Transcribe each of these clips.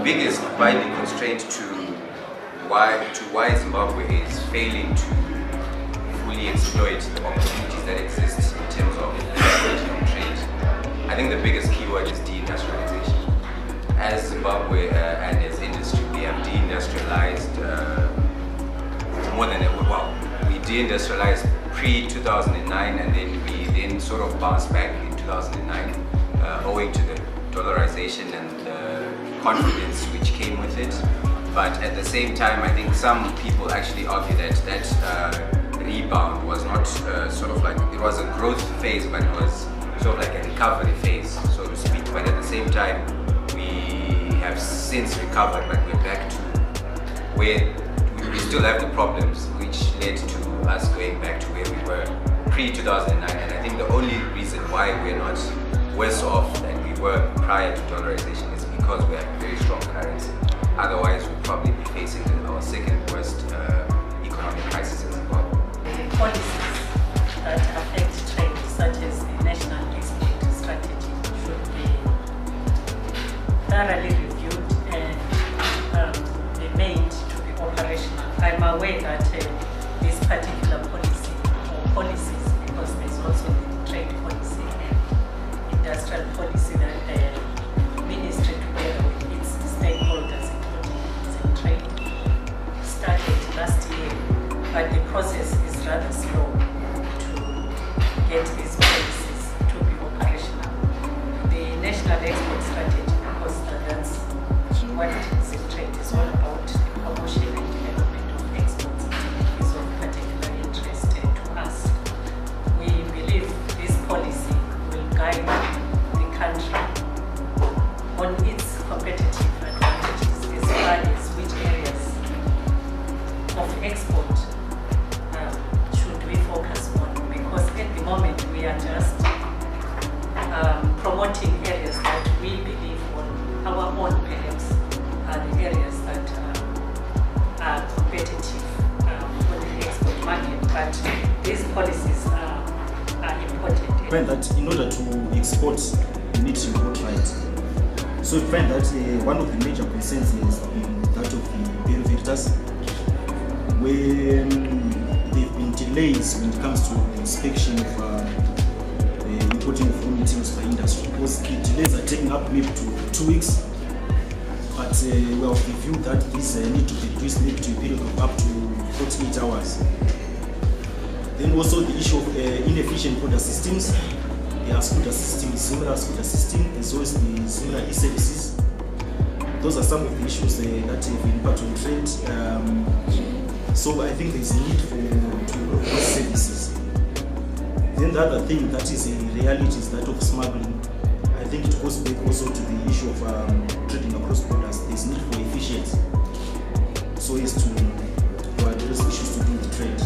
biggest binding constraint to why Zimbabwe is failing to fully exploit the opportunities that exist in terms of international trade. I think the biggest keyword is deindustrialization. As Zimbabwe and its industry, we have deindustrialized more than ever. Well, we deindustrialized pre-2009, and then we then sort of bounced back in 2009, owing to the dollarization and the confidence which came with it. But at the same time, I think some people actually argue that that rebound was not sort of like, it was a growth phase, but it was sort of like a recovery phase, so to speak. But at the same time, we have since recovered, but we're back to where we still have the problems which led to us going back to where we were pre-2009. And I think the only reason why we're not worse off than we were prior to dollarization is because we have a very strong currency. Otherwise, we'll probably be facing our second worst economic crisis in Zimbabwe. Policies that affect trade, such as the national export strategy, should be thoroughly reviewed and be made to be operational. I'm aware that this particular policy or policies, because there's also the trade policy and industrial policy that the ministry together with its stakeholders, including trade, started last year, but the process is rather slow to get these policies to be operational. The national export strategy, because that's what trade is all about, the promotion and development of exports, is of particular interest to us. We believe this policy will guide the country on its competitive advantages as far as which areas of export should we focus on, because at the moment we are just promoting areas that we believe on our own perhaps are the areas that are competitive for the export market, but these policies are important. Find that in order to export, you need to import right. So we find that one of the major concerns is that of the Bureau Veritas, when there have been delays when it comes to the inspection of importing of raw materials by industry, because the delays are taking up maybe to 2 weeks. But we have reviewed that this need to be reduced maybe to a period of up to 48 hours. Then also the issue of inefficient product systems. There are scooter systems, similar scooter system, as well as the similar e-services. Those are some of the issues that have impact on trade. So I think there is a need for to improve those services. Then the other thing that is a reality is that of smuggling. I think it goes back also to the issue of trading across borders. There is need for efficiency, so as to address issues to do with trade.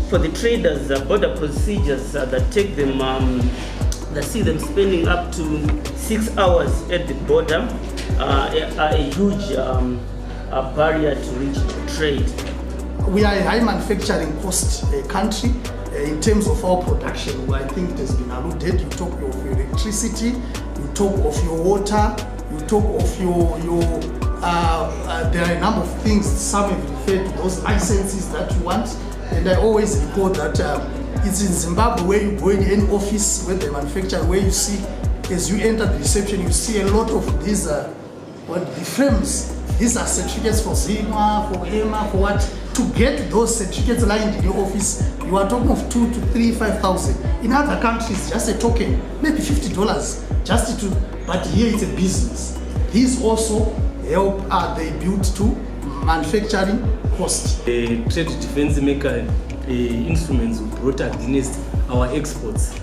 For the traders, border procedures that take them, that see them spending up to 6 hours at the border, are a huge barrier to reach trade. We are a high manufacturing cost country in terms of our production. I think it has been alluded. You talk of your electricity, you talk of your water, you talk of your there are a number of things. Some have referred to those licenses that you want, and I always report that it's in Zimbabwe where you go in any office where they manufacture, where you see, as you enter the reception, you see a lot of these the frames. These are certificates for Zima, for EMA, for what? To get those certificates lined in your office, you are talking of 2,000 to 5,000. In other countries, just a token, maybe $50, just to. But here it's a business. These also help they build to manufacturing cost. The trade defense maker instruments brought against our exports,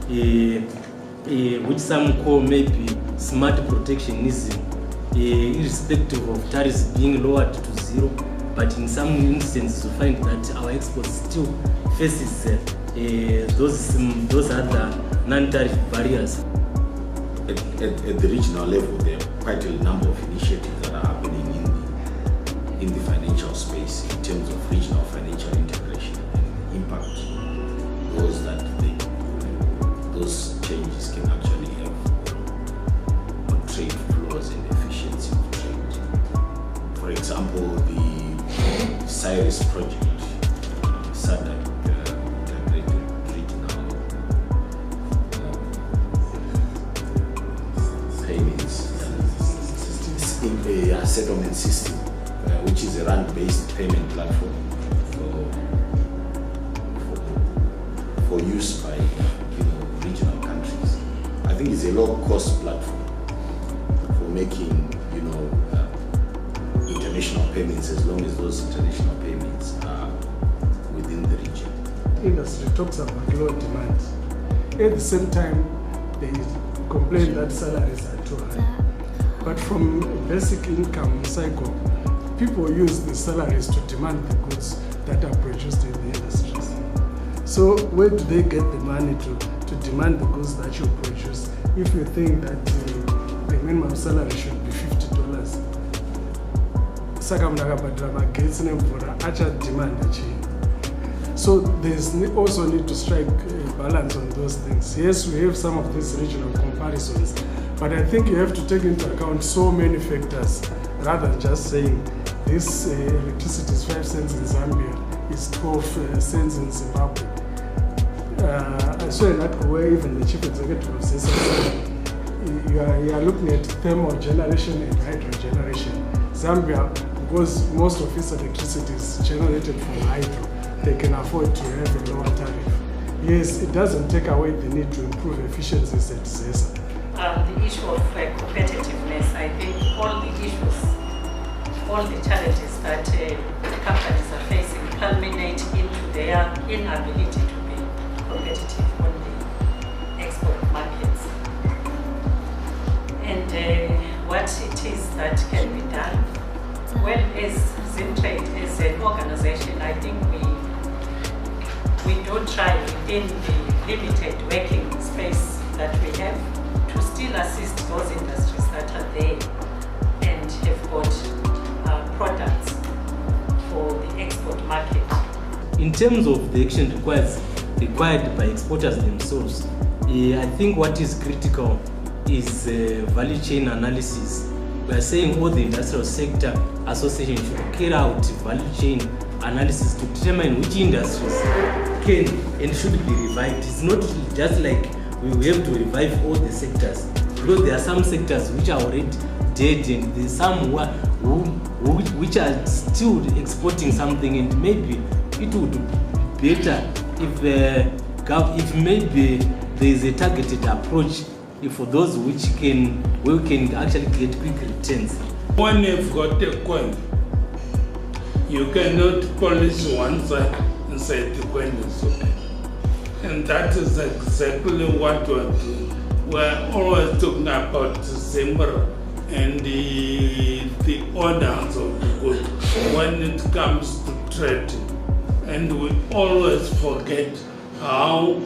which some call maybe smart protectionism, irrespective of tariffs being lowered to 0. But in some instances, we find that our exports still faces those other non-tariff barriers. At the regional level, there are quite a number of initiatives that are happening in the financial space in terms of regional financial integration and impact those changes can actually have on trade flows and efficiency of trade. project, SADC, Integrated Regional Payments Settlement System, which is a RAN-based payment platform for use by regional countries. I think it's a low-cost platform for making international payments, as long as those international payments are within the region. Industry talks about low demand. At the same time, they complain that salaries are too high. But from a basic income cycle, people use the salaries to demand the goods that are produced in the industries. So where do they get the money to demand the goods that you produce if you think that the minimum salary should be $50? Saka munhu akabhadhira magetsi nemvura achadhimanda chii. So there's also need to strike a balance on those things. Yes, we have some of these regional comparisons, but I think you have to take into account so many factors rather than just saying this electricity is 5 cents in Zambia, is 12 cents in Zimbabwe. I saw an article where even the chief executive of said you are looking at thermal generation and hydro generation. Zambia, because most of its electricity is generated from hydro, they can afford to have a lower tariff. Yes, it doesn't take away the need to improve efficiencies at ZESA. The issue of competitiveness, I think all the issues, all the challenges that companies are facing culminate into their inability to be competitive on the export markets. And what it is that can be done, well, as Zimtrade, as an organization, I think we do try within the limited working space that we have to still assist those industries that are there and have got products for the export market. In terms of the action required by exporters themselves, I think what is critical is value chain analysis. We are saying all the industrial sector association should carry out value chain analysis to determine which industries can and should be revived. It's not just like we have to revive all the sectors, because there are some sectors which are already dead and there's some which are still exporting something, and maybe it would be better if maybe there is a targeted approach for those we can actually get quick returns. When you've got a coin, you cannot polish one side and say the coin is okay. And that is exactly what we're doing. We're always talking about Zimmer and the owners of the good when it comes to trading. And we always forget how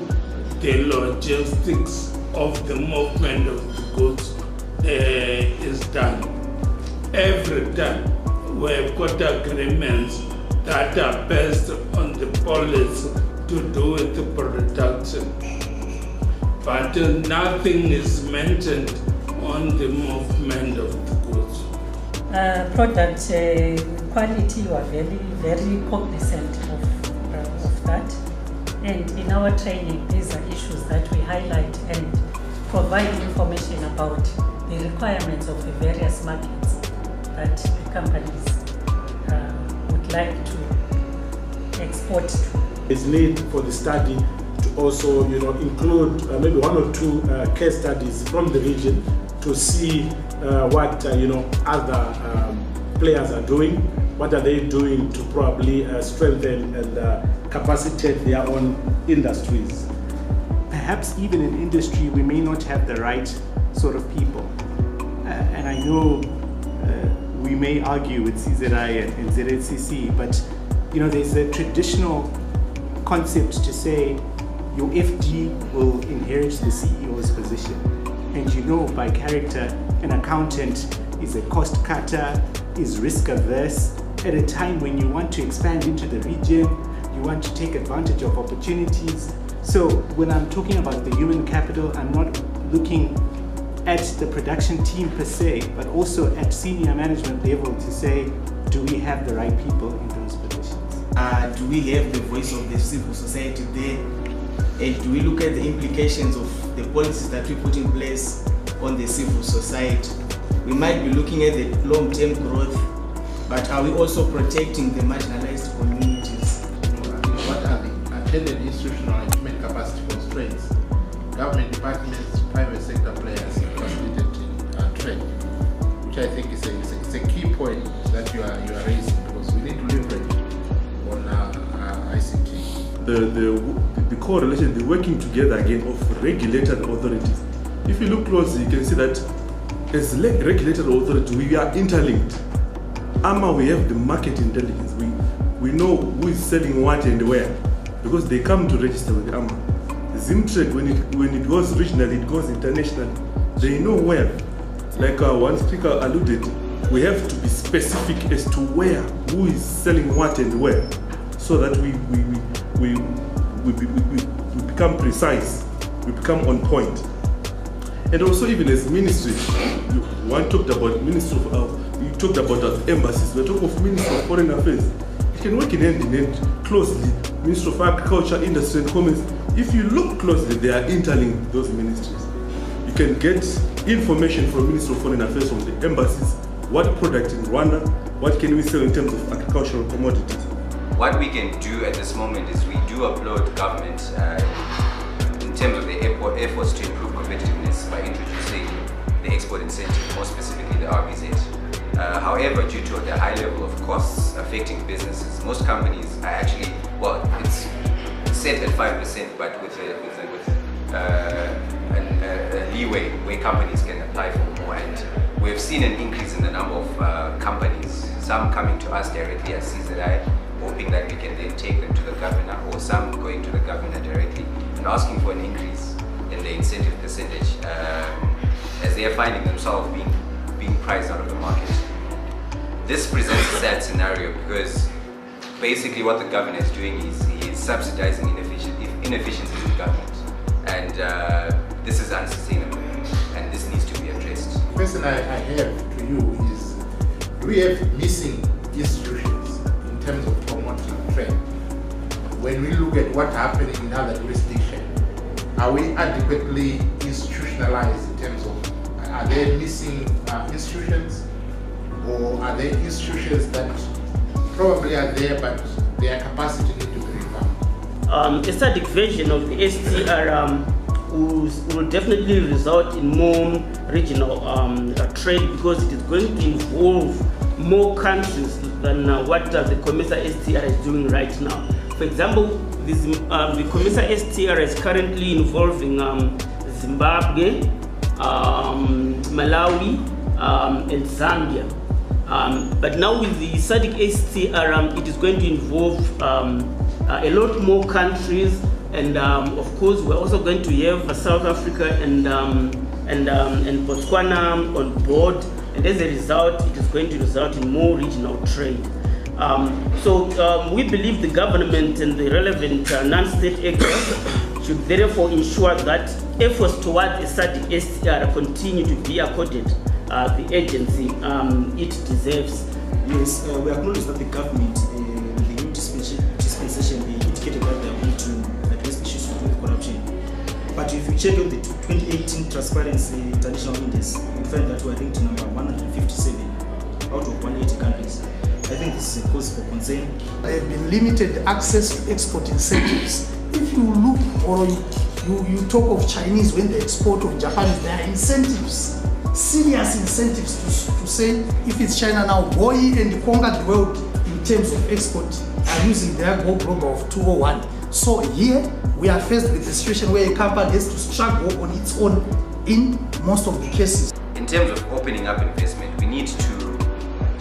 the logistics of the movement of the goods is done. Every time we've got agreements that are based on the policy to do with the production, but nothing is mentioned on the movement of the goods. Product quality, we are very, very cognizant of that. And in our training, these are issues that we highlight and provide information about the requirements of the various markets that the companies would like to export to. There's need for the study to also, include maybe 1 or 2 case studies from the region to see what other players are doing. What are they doing to probably strengthen and capacitate their own industries? Perhaps even in industry, we may not have the right sort of people. And I know we may argue with CZI and ZHCC, but there's a traditional concept to say your FD will inherit the CEO's position. And by character, an accountant is a cost cutter, is risk averse. At a time when you want to expand into the region, you want to take advantage of opportunities. So when I'm talking about the human capital, I'm not looking at the production team per se, but also at senior management level to say, do we have the right people in those positions? Do we have the voice of the civil society there? And do we look at the implications of the policies that we put in place on the civil society? We might be looking at the long-term growth, but are we also protecting the marginalized communities? What are the attended institutional and human capacity constraints government departments, private sector players facilitated in trade? Which I think is a key point that you are raising, because we need to leverage on ICT. The correlation, the working together again of regulated authorities. If you look closely, you can see that as regulated authority, we are interlinked. We have the market intelligence. We know who is selling what and where, because they come to register with AMA. Zimtrade, when it goes regionally, it goes international. They know where. Like one speaker alluded, we have to be specific as to where, who is selling what and where, so that we become precise, we become on point. And also, even as ministries, one talked about Ministry of, you talked about embassies, we talk of Ministry of Foreign Affairs. It can work in hand closely. Ministry of Agriculture, Industry and Commerce. If you look closely, they are interlinked, those ministries. You can get information from Ministry of Foreign Affairs from the embassies. What product in Rwanda? What can we sell in terms of agricultural commodities? What we can do at this moment is we do applaud government in terms of the efforts to improve competitiveness by introducing the export incentive, more specifically the RBZ. However, due to the high level of costs affecting businesses, most companies are actually, well, it's set at 5%, but with a leeway where companies can apply for more. And we've seen an increase in the number of companies, some coming to us directly as CZI, hoping that we can then take them to the governor, or some going to the governor directly and asking for an increase in the incentive percentage, as they are finding themselves being priced out of the market. This presents a sad scenario, because basically what the governor is doing is he is subsidizing inefficiencies in government, and this is unsustainable, and this needs to be addressed. The question I have to you is, do we have missing institutions in terms of promoting trade? When we look at what's happening in other jurisdictions, are we adequately institutionalized in terms of, are there missing institutions, or are there institutions that probably are there but their capacity need to be revamped? A static version of the STR will definitely result in more regional trade, because it is going to involve more countries than what the COMESA STR is doing right now. For example, the COMESA STR is currently involving Zimbabwe, Malawi, and Zambia. But now with the SADC STR, it is going to involve a lot more countries, and of course we're also going to have South Africa and Botswana on board, and as a result, it is going to result in more regional trade. So we believe the government and the relevant non-state actors should therefore ensure that efforts towards a SADC STR continue to be accorded the agency it deserves. Yes, we acknowledge that the government, the new dispensation, indicated that they are going to address issues with corruption. But if you check out the 2018 Transparency International Index, you find that we are ranked number 157 out of 180 countries. I think this is a cause for concern. There have been limited access to export incentives. If you look, or you talk of Chinese when they export, of Japanese, there are incentives. Serious incentives to say, if it's China now, go in and conquer the world in terms of export, are using their goal global of 201. So here we are faced with a situation where a company has to struggle on its own in most of the cases. In terms of opening up investment, we need to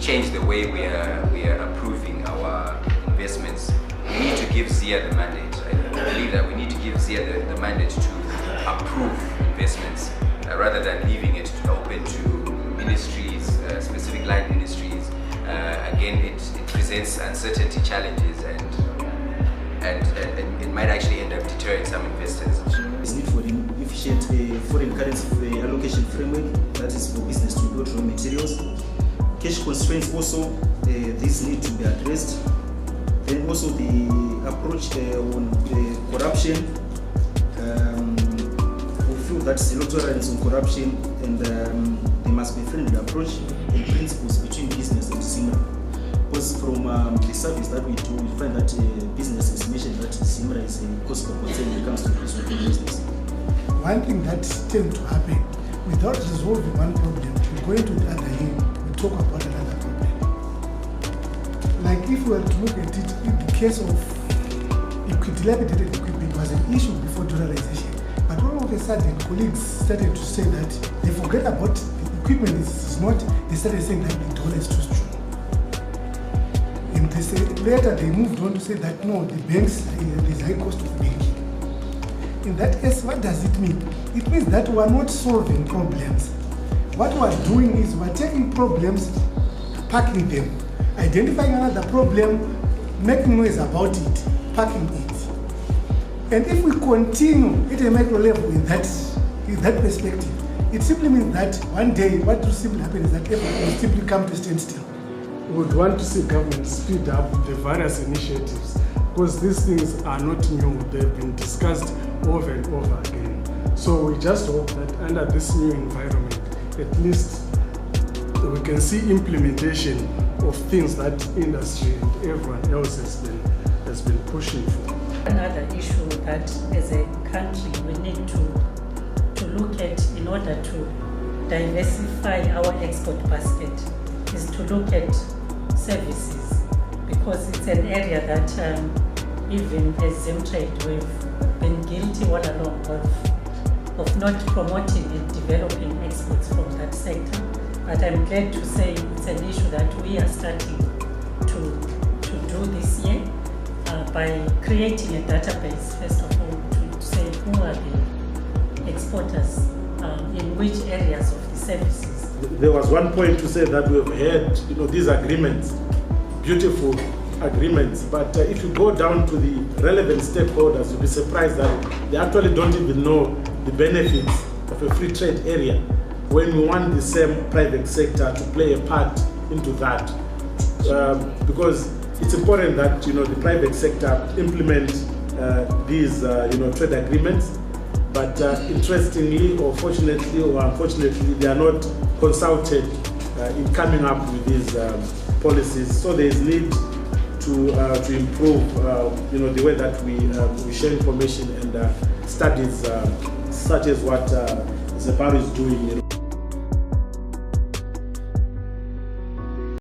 change the way we are approving our investments. We need to give ZIA the mandate. I believe that we need to give ZIA the mandate to approve investments, rather than leaving it open to ministries, specific line ministries. Again, it presents uncertainty challenges, and it might actually end up deterring some investors. There's need for an efficient foreign currency allocation framework, that is for business to import raw materials. Cash constraints also, these need to be addressed. Then also the approach on corruption. We feel that zero tolerance on corruption, and there must be a friendly approach and principles between business and ZIMRA. Because from the service that we do, we find that businesses mention that ZIMRA is a cause for concern when it comes to business. One thing that tends to happen, without resolving one problem, we go into the other end, we talk about another problem. Like if we were to look at it, in the case of dilapidated equipment was an issue before dollarization. But all of a sudden, colleagues started to say that they forget about the equipment is not, they started saying that the dollar is too strong. And they say, later they moved on to say that no, the banks, there's high cost of banking. In that case, what does it mean? It means that we are not solving problems. What we are doing is we are taking problems, packing them, identifying another problem, making noise about it, packing it. And if we continue at a micro level in that perspective, it simply means that one day what will simply happen is that everything will simply come to standstill. We would want to see government speed up the various initiatives because these things are not new. They've been discussed over and over again. So we just hope that under this new environment, at least we can see implementation of things that industry and everyone else has been pushing for. Another issue that as a country we need to look at in order to diversify our export basket is to look at services, because it's an area that even as ZimTrade we've been guilty all along of not promoting and developing exports from that sector. But I'm glad to say it's an issue that we are starting to do this year by creating a database, first of all, to say who are the exporters in which areas of the services. There was one point to say that we've had, these agreements, beautiful agreements, but if you go down to the relevant stakeholders, you'll be surprised that they actually don't even know the benefits of a free trade area when we want the same private sector to play a part into that. Because it's important that the private sector implement these trade agreements, but interestingly or fortunately or unfortunately they are not consulted in coming up with these policies. So there is need to improve the way that we share information and studies such as what Zeparu is doing.